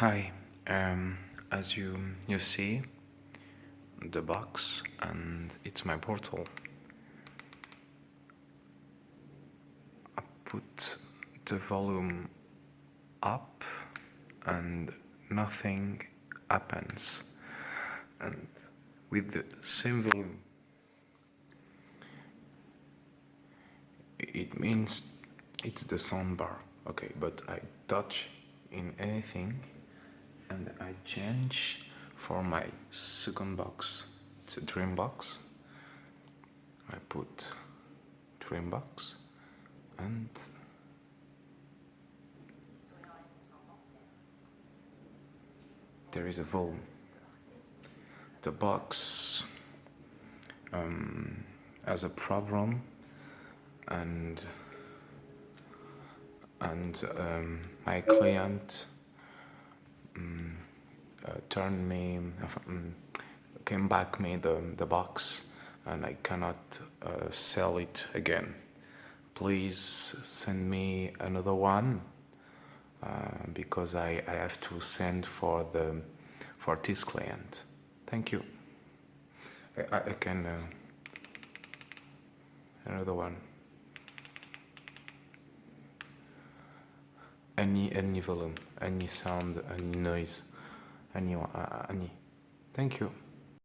Hi, as you see the box and it's my portal. I put the volume up and nothing happens, and with the same volume it means it's the soundbar. Okay, but I touch in anything and I change for my second box. It's a dream box. I put dream box and there is a volume. The box has a problem, and my client turned me came back me the box, and I cannot sell it again. Please send me another one, because I have to send for this client. Thank you. I can another one. Any volume, any sound, any noise, any. Thank you.